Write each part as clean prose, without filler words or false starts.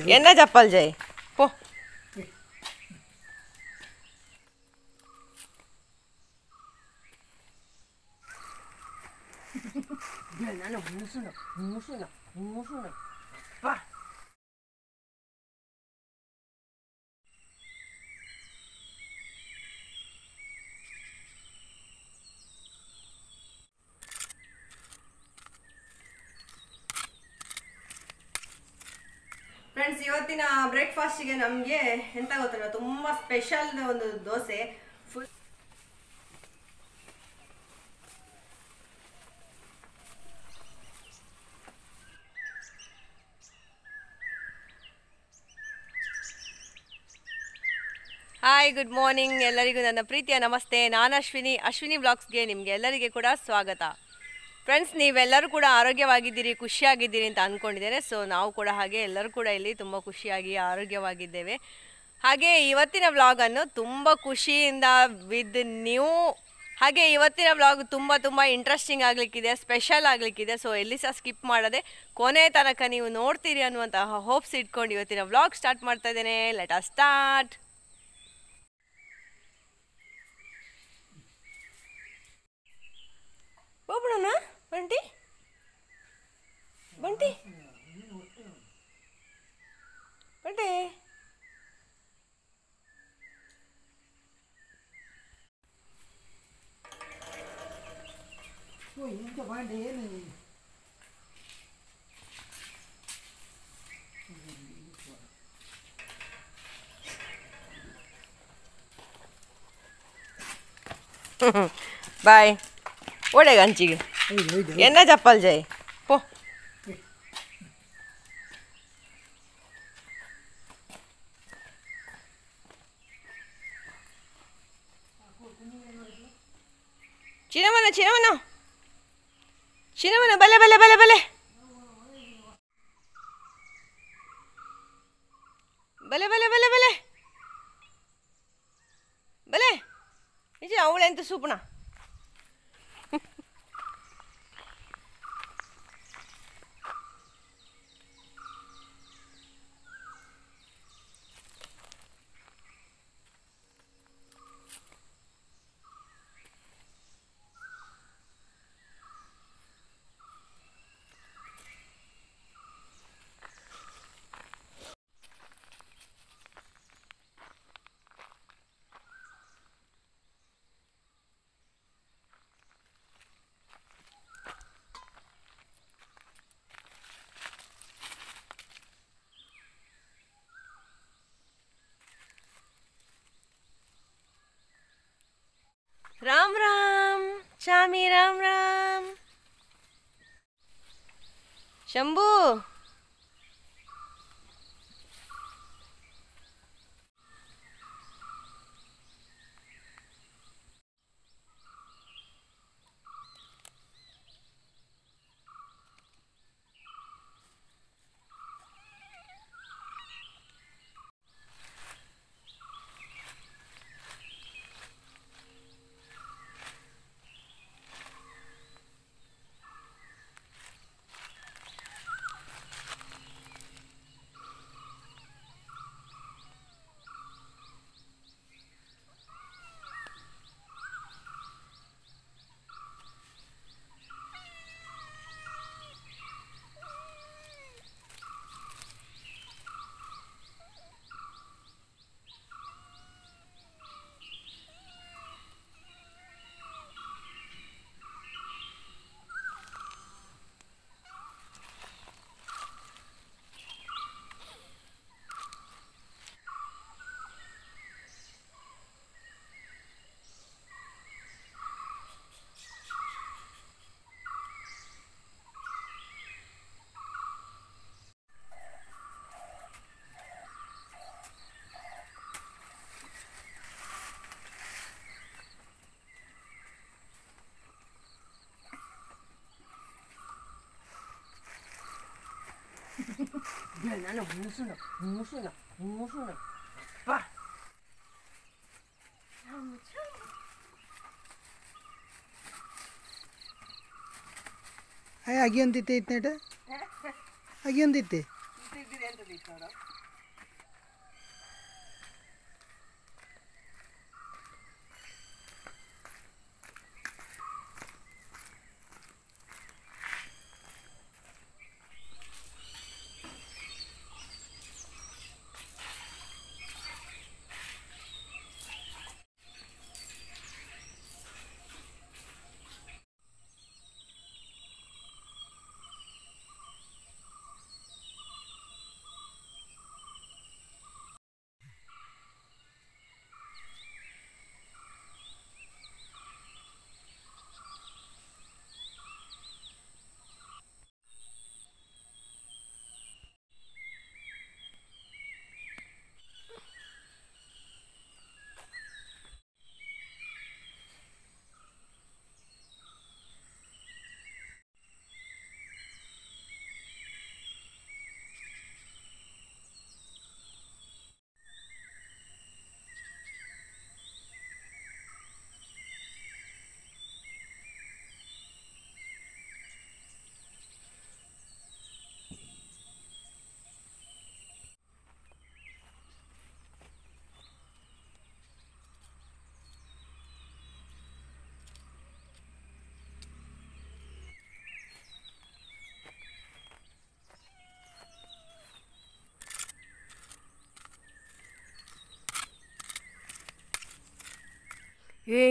என்ன चप्पल जाए पो ಫ್ರೆಂಡ್ಸ್ ಇವತ್ತಿನ ಬ್ರೇಕ್ಫಾಸ್ಟಿಗೆ ನಮಗೆ ಎಂತ ಗೊತ್ತಿಲ್ಲ ತುಂಬಾ ಸ್ಪೆಷಲ್ ಒಂದು dosa full hi good morning ಎಲ್ಲರಿಗೂ ನನ್ನ ಪ್ರೀತಿಯ ನಮಸ್ತೆ ನಾನು ಅಶ್ವಿನಿ ಬ್ಲಾಗ್ಸ್ಗೆ ನಿಮಗೆ ಎಲ್ಲರಿಗೆ ಕೂಡ ಸ್ವಾಗತ ಫ್ರೆಂಡ್ಸ್ ನೀವೆಲ್ಲರೂ ಕೂಡ ಆರೋಗ್ಯವಾಗಿದ್ದೀರಿ ಖುಷಿಯಾಗಿದ್ದೀರಿ ಅಂತ ಅಂದ್ಕೊಂಡಿದ್ದೇನೆ ಸೊ ನಾವು ಕೂಡ ಹಾಗೆ ಎಲ್ಲರೂ ಕೂಡ ಇಲ್ಲಿ ತುಂಬ ಖುಷಿಯಾಗಿ ಆರೋಗ್ಯವಾಗಿದ್ದೇವೆ ಹಾಗೆ ಇವತ್ತಿನ ವ್ಲಾಗನ್ನು ತುಂಬ ಖುಷಿಯಿಂದ ವಿತ್ ನ್ಯೂ ಹಾಗೆ ಇವತ್ತಿನ ವ್ಲಾಗ್ ತುಂಬ ಇಂಟ್ರೆಸ್ಟಿಂಗ್ ಆಗಲಿಕ್ಕಿದೆ ಸ್ಪೆಷಲ್ ಆಗಲಿಕ್ಕಿದೆ ಸೊ ಎಲ್ಲಿ ಸಹ ಸ್ಕಿಪ್ ಮಾಡದೆ ಕೊನೆ ತನಕ ನೀವು ನೋಡ್ತೀರಿ ಅನ್ನುವಂತಹ ಹೋಪ್ಸ್ ಇಟ್ಕೊಂಡು ಇವತ್ತಿನ ವ್ಲಾಗ್ ಸ್ಟಾರ್ಟ್ ಮಾಡ್ತಾ ಇದ್ದೇನೆ ಲೆಟ್ ಅಸ್ ಸ್ಟಾರ್ಟ್ ಹೋಗೋಣ ಬಂಟಿ ಬಂಟಿ ಬಂಟಿ ಬಾಯ್ ओढ़े गंची एना चप्पल जाए पो चिनमना बले बले बले बले बले बले बले बले बले निजे आवळे ಅಂತ ಸೂಪಣ राम राम चामी राम राम शंभू 나는 무슨 봐. आगे अंतिते इतने आगे अंतिते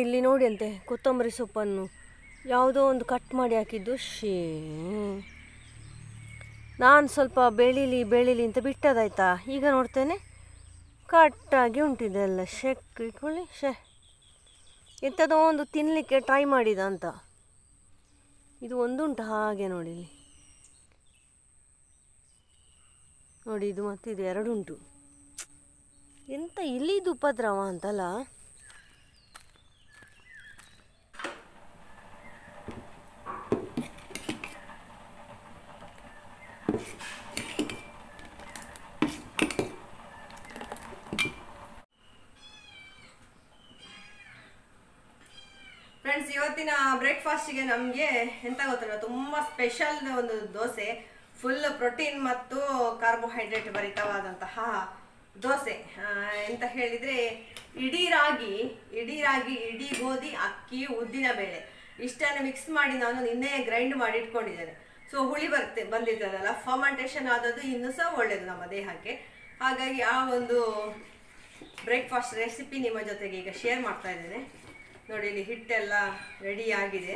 ಇಲ್ಲಿ ನೋಡಿ ಅಂತೆ ಕೊತ್ತಂಬರಿ ಸೊಪ್ಪನ್ನು ಯಾವುದೋ ಒಂದು ಕಟ್ ಮಾಡಿ ಹಾಕಿದ್ದು. ನಾನು ಸ್ವಲ್ಪ ಬೆಳೀಲಿ ಅಂತ ಬಿಟ್ಟದಾಯ್ತಾ, ಈಗ ನೋಡ್ತೇನೆ ಕಟ್ಟಾಗಿ ಉಂಟಿದೆಲ್ಲ. ಇಟ್ಕೊಳ್ಳಿ ಎಂಥದೋ ಒಂದು ತಿನ್ನಲಿಕ್ಕೆ ಟ್ರೈ ಮಾಡಿದ ಅಂತ. ಇದು ಒಂದುಂಟು ಹಾಗೆ ನೋಡಿ ಇಲ್ಲಿ ನೋಡಿ, ಇದು ಮತ್ತು ಇದು ಎರಡುಂಟು. ಎಂತ ಇಲ್ಲಿದು ಉಪದ್ರವ ಅಂತಲ್ಲ. ಫ್ರೆಂಡ್ಸ್, ಇವತ್ತಿನ ಬ್ರೇಕ್ಫಾಸ್ಟಿಗೆ ನಮಗೆ ಎಂತ ಗೊತ್ತಿಲ್ಲ, ತುಂಬ ಸ್ಪೆಷಲ್ ಒಂದು ದೋಸೆ. ಫುಲ್ ಪ್ರೋಟೀನ್ ಮತ್ತು ಕಾರ್ಬೋಹೈಡ್ರೇಟ್ ಭರಿತವಾದಂತಹ ದೋಸೆ. ಎಂತ ಹೇಳಿದರೆ ಇಡೀ ರಾಗಿ, ಇಡೀ ಗೋಧಿ, ಅಕ್ಕಿ, ಉದ್ದಿನ ಬೇಳೆ ಇಷ್ಟನ್ನು ಮಿಕ್ಸ್ ಮಾಡಿ ನಾನು ನಿನ್ನೆ ಗ್ರೈಂಡ್ ಮಾಡಿ ಇಟ್ಕೊಂಡಿದ್ದೇನೆ. ಸೊ ಹುಳಿ ಬಂದಿರ್ತದಲ್ಲ, ಫರ್ಮೆಂಟೇಷನ್ ಆದದ್ದು ಇನ್ನೂ ಸಹ ಒಳ್ಳೆಯದು ನಮ್ಮ ದೇಹಕ್ಕೆ. ಹಾಗಾಗಿ ಆ ಒಂದು ಬ್ರೇಕ್ಫಾಸ್ಟ್ ರೆಸಿಪಿ ನಿಮ್ಮ ಜೊತೆಗೆ ಈಗ ಶೇರ್ ಮಾಡ್ತಾ ಇದ್ದೇನೆ. ನೋಡಿ, ಇಲ್ಲಿ ಹಿಟ್ಟೆಲ್ಲ ರೆಡಿ ಆಗಿದೆ.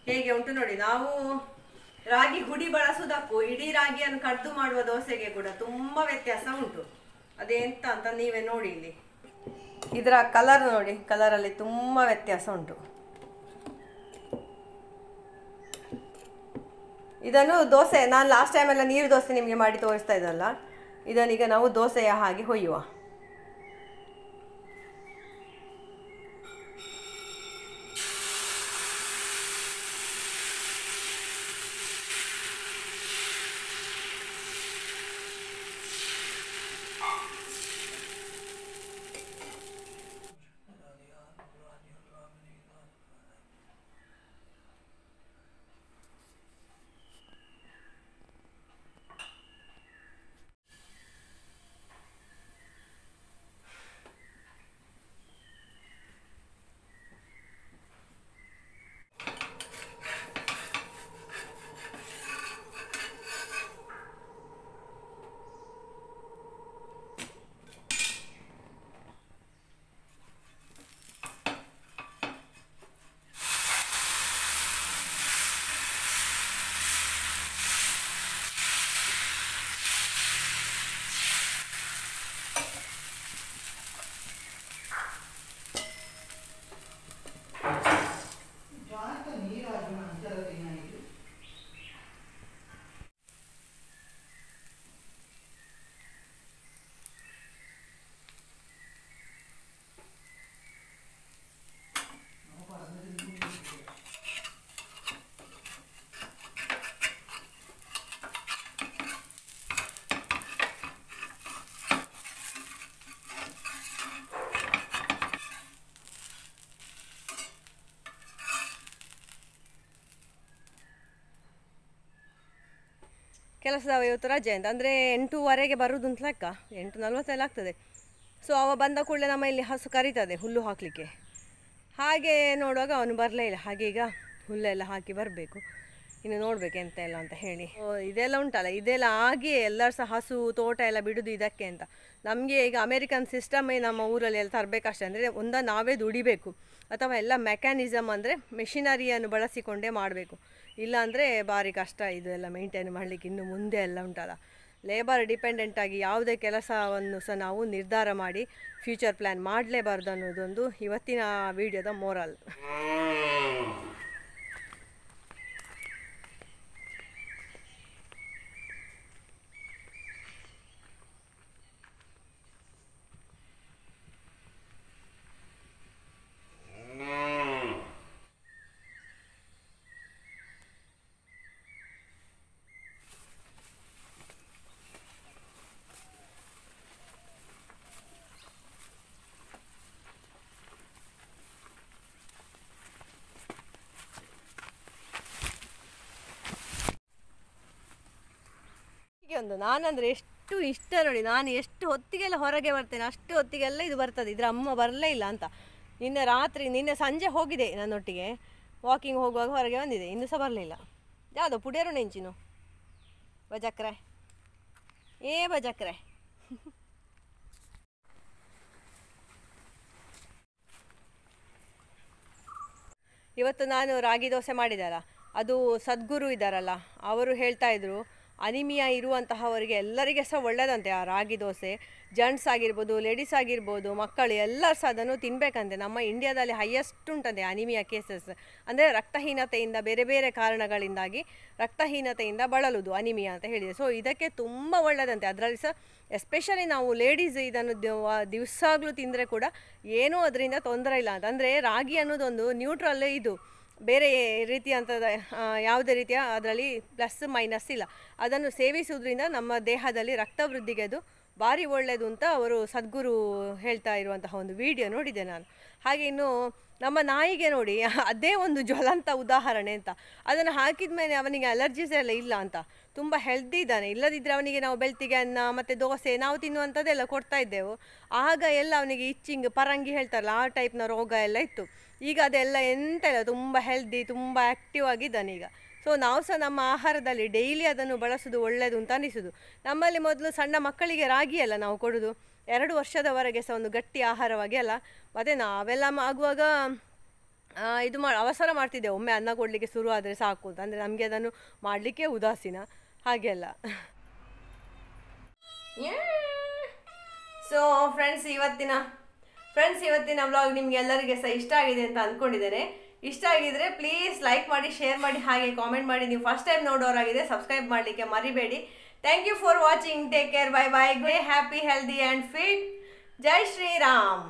ಹೇಗೆ ಉಂಟು ನೋಡಿ. ನಾವು ರಾಗಿ ಹುಡಿ ಬಳಸುವುದಕ್ಕೂ ಇಡೀ ರಾಗಿಯನ್ನು ಕಡ್ದು ಮಾಡುವ ದೋಸೆಗೆ ಕೂಡ ತುಂಬ ವ್ಯತ್ಯಾಸ ಉಂಟು. ಅದೆಂತ ಅಂತ ನೀವೇ ನೋಡಿ. ಇಲ್ಲಿ ಇದರ ಕಲರ್ ನೋಡಿ, ಕಲರಲ್ಲಿ ತುಂಬ ವ್ಯತ್ಯಾಸ ಉಂಟು. ಇದನ್ನು ದೋಸೆ, ನಾನು ಲಾಸ್ಟ್ ಟೈಮೆಲ್ಲ ನೀರು ದೋಸೆ ನಿಮಗೆ ಮಾಡಿ ತೋರಿಸ್ತಾ ಇದ್ದಲ್ಲ, ಇದನ್ನೀಗ ನಾವು ದೋಸೆಯ ಹಾಗೆ ಹೊಯ್ಯುವ. ಕೆಲಸದವ ಇವತ್ತು ರಜೆ ಅಂತ, ಅಂದರೆ 8:15ಗೆ ಬರೋದು ಅಂತ ಲೆಕ್ಕ, 8:40 ಆಗ್ತದೆ. ಸೊ ಅವ ಬಂದ ಕೂಡಲೇ ನಮ್ಮ ಇಲ್ಲಿ ಹಸು ಕರೀತದೆ ಹುಲ್ಲು ಹಾಕಲಿಕ್ಕೆ. ಹಾಗೆ ನೋಡುವಾಗ ಅವನು ಬರಲೇ ಇಲ್ಲ. ಹಾಗೆ ಈಗ ಹುಲ್ಲೆಲ್ಲ ಹಾಕಿ ಬರಬೇಕು. ಇನ್ನು ನೋಡ್ಬೇಕು ಎಂತ ಎಲ್ಲ ಅಂತ ಹೇಳಿ. ಇದೆಲ್ಲ ಉಂಟಲ್ಲ, ಇದೆಲ್ಲ ಆಗಿ ಎಲ್ಲರೂ ಸಹ ಹಸು ತೋಟ ಎಲ್ಲ ಬಿಡೋದು ಇದಕ್ಕೆ ಅಂತ. ನಮಗೆ ಈಗ ಅಮೇರಿಕನ್ ಸಿಸ್ಟಮೇ ನಮ್ಮ ಊರಲ್ಲಿ ಎಲ್ಲ ತರಬೇಕಷ್ಟೇ. ಅಂದರೆ ನಾವೇ ದುಡಿಬೇಕು, ಅಥವಾ ಎಲ್ಲ ಮೆಕ್ಯಾನಿಸಮ್ ಅಂದರೆ ಮೆಷಿನರಿಯನ್ನು ಬಳಸಿಕೊಂಡೇ ಮಾಡಬೇಕು. ಇಲ್ಲಾಂದರೆ ಭಾರಿ ಕಷ್ಟ ಇದು ಎಲ್ಲ ಮೇಂಟೈನ್ ಮಾಡಲಿಕ್ಕೆ. ಇನ್ನು ಮುಂದೆ ಎಲ್ಲ ಉಂಟಲ್ಲ, ಲೇಬರ್ ಡಿಪೆಂಡೆಂಟ್ ಆಗಿ ಯಾವುದೇ ಕೆಲಸವನ್ನು ಸಹ ನಾವು ನಿರ್ಧಾರ ಮಾಡಿ ಫ್ಯೂಚರ್ ಪ್ಲ್ಯಾನ್ ಮಾಡಲೇಬಾರ್ದು ಅನ್ನೋದೊಂದು ಇವತ್ತಿನ ವಿಡಿಯೋದ ಮೋರಲ್. ಒಂದು ನಾನಂದರೆ ಎಷ್ಟು ಇಷ್ಟ ನೋಡಿ, ನಾನು ಎಷ್ಟು ಹೊತ್ತಿಗೆಲ್ಲ ಹೊರಗೆ ಬರ್ತೇನೆ ಅಷ್ಟು ಹೊತ್ತಿಗೆಲ್ಲ ಇದು ಬರ್ತದೆ. ಇದರ ಅಮ್ಮ ಬರಲೇ ಇಲ್ಲ ಅಂತ. ನಿನ್ನೆ ಸಂಜೆ ಹೋಗಿದೆ ನನ್ನೊಟ್ಟಿಗೆ, ವಾಕಿಂಗ್ ಹೋಗುವಾಗ ಹೊರಗೆ ಬಂದಿದೆ, ಇನ್ನೂ ಸಹ ಬರಲಿಲ್ಲ. ಯಾವುದೋ ಪುಡಿಯರು ನೆಂಚಿನು ಬಜಕ್ರೆ ಬಜಕ್ರೆ. ಇವತ್ತು ನಾನು ರಾಗಿ ದೋಸೆ ಮಾಡಿದಾರ, ಅದು ಸದ್ಗುರು ಇದ್ದಾರಲ್ಲ ಅವರು ಹೇಳ್ತಾ ಇದ್ರು, ಅನಿಮಿಯಾ ಇರುವಂತಹವರಿಗೆ ಎಲ್ಲರಿಗೆ ಸಹ ಒಳ್ಳೆಯದಂತೆ ಆ ರಾಗಿ ದೋಸೆ. ಜೆಂಟ್ಸ್ ಆಗಿರ್ಬೋದು, ಲೇಡೀಸ್ ಆಗಿರ್ಬೋದು, ಮಕ್ಕಳು ಎಲ್ಲರೂ ಸಹ ಅದನ್ನು ತಿನ್ನಬೇಕಂತೆ. ನಮ್ಮ ಇಂಡಿಯಾದಲ್ಲಿ ಹೈಯೆಸ್ಟ್ ಉಂಟಂತೆ ಅನಿಮಿಯಾ ಕೇಸಸ್. ಅಂದರೆ ರಕ್ತಹೀನತೆಯಿಂದ, ಬೇರೆ ಬೇರೆ ಕಾರಣಗಳಿಂದಾಗಿ ರಕ್ತಹೀನತೆಯಿಂದ ಬಳಲುವುದು ಅನಿಮಿಯಾ ಅಂತ ಹೇಳಿದೆ. ಸೊ ಇದಕ್ಕೆ ತುಂಬ ಒಳ್ಳೆಯದಂತೆ. ಅದರಲ್ಲಿ ಸಹ ಎಸ್ಪೆಷಲಿ ನಾವು ಲೇಡೀಸ್ ಇದನ್ನು ದಿವಸಾಗ್ಲೂ ತಿಂದರೆ ಕೂಡ ಏನೂ ಅದರಿಂದ ತೊಂದರೆ ಇಲ್ಲ ಅಂತ. ಅಂದರೆ ರಾಗಿ ಅನ್ನೋದೊಂದು ನ್ಯೂಟ್ರಲ್, ಇದು ಬೇರೆ ರೀತಿಯಂಥದ್ದು ಯಾವುದೇ ರೀತಿಯ ಅದರಲ್ಲಿ ಪ್ಲಸ್ ಮೈನಸ್ ಇಲ್ಲ. ಅದನ್ನು ಸೇವಿಸುವುದರಿಂದ ನಮ್ಮ ದೇಹದಲ್ಲಿ ರಕ್ತ ವೃದ್ಧಿಗೆ ಅದು ಭಾರಿ ಒಳ್ಳೆಯದು ಅಂತ ಅವರು ಸದ್ಗುರು ಹೇಳ್ತಾ ಇರುವಂತಹ ಒಂದು ವಿಡಿಯೋ ನೋಡಿದೆ ನಾನು. ಹಾಗೆ ಇನ್ನು ನಮ್ಮ ನಾಯಿಗೆ ನೋಡಿ, ಅದೇ ಒಂದು ಜ್ವಲಂತ ಉದಾಹರಣೆ ಅಂತ. ಅದನ್ನು ಹಾಕಿದ ಮೇಲೆ ಅವನಿಗೆ ಅಲರ್ಜೀಸ್ ಎಲ್ಲ ಇಲ್ಲ ಅಂತ, ತುಂಬ ಹೆಲ್ದಿ ಇದ್ದಾನೆ. ಇಲ್ಲದಿದ್ದರೆ ಅವನಿಗೆ ನಾವು ಬೆಳ್ತಿಗೆ ಅನ್ನ ಮತ್ತು ದೋಸೆ ನಾವು ತಿನ್ನುವಂಥದ್ದೆಲ್ಲ ಕೊಡ್ತಾ ಇದ್ದೆವು. ಆಗ ಎಲ್ಲ ಅವನಿಗೆ ಇಚ್ಚಿಂಗ್, ಪರಂಗಿ ಹೇಳ್ತಾರಲ್ಲ ಆ ಟೈಪ್ನ ರೋಗ ಎಲ್ಲ ಇತ್ತು. ಈಗ ಅದೆಲ್ಲ ಎಂತ ಇಲ್ಲ, ತುಂಬ ಹೆಲ್ದಿ, ತುಂಬ ಆ್ಯಕ್ಟಿವ್ ಆಗಿದ್ದಾನೆ ಈಗ. ಸೊ ನಾವು ಸಹ ನಮ್ಮ ಆಹಾರದಲ್ಲಿ ಡೈಲಿ ಅದನ್ನು ಬಳಸೋದು ಒಳ್ಳೆಯದು ಅಂತ ಅನಿಸೋದು. ನಮ್ಮಲ್ಲಿ ಮೊದಲು ಸಣ್ಣ ಮಕ್ಕಳಿಗೆ ರಾಗಿ ಅಲ್ಲ ನಾವು ಕೊಡೋದು, 2 ವರ್ಷದವರೆಗೆ ಸಹ ಒಂದು ಗಟ್ಟಿ ಆಹಾರವಾಗಿ ಅಲ್ಲ. ಮತ್ತು ನಾವೆಲ್ಲ ಆಗುವಾಗ ಅವಸರ ಮಾಡ್ತಿದ್ದೆವು, ಒಮ್ಮೆ ಅನ್ನ ಕೊಡಲಿಕ್ಕೆ ಶುರು ಆದರೆ ಸಾಕು ಅಂತ. ಅಂದರೆ ನಮಗೆ ಅದನ್ನು ಮಾಡಲಿಕ್ಕೆ ಉದಾಸೀನ ಹಾಗೆಲ್ಲ. ಸೊ ಫ್ರೆಂಡ್ಸ್ ಇವತ್ತಿನ ವ್ಲಾಗ್ ನಿಮ್ಗೆ ಎಲ್ಲರಿಗೆ ಸಹ ಇಷ್ಟ ಆಗಿದೆ ಅಂತ ಅಂದ್ಕೊಂಡಿದ್ದೇನೆ. ಇಷ್ಟ ಆಗಿದ್ರೆ ಪ್ಲೀಸ್ ಲೈಕ್ ಮಾಡಿ, ಶೇರ್ ಮಾಡಿ, ಹಾಗೆ ಕಾಮೆಂಟ್ ಮಾಡಿ. ನೀವು ಫಸ್ಟ್ ಟೈಮ್ ನೋಡೋರಾಗಿದೆ ಸಬ್ಸ್ಕ್ರೈಬ್ ಮಾಡಲಿಕ್ಕೆ ಮರಿಬೇಡಿ. Thank you for watching. Take care. Bye bye. ಗೇ happy, healthy and fit. Jai Shriram.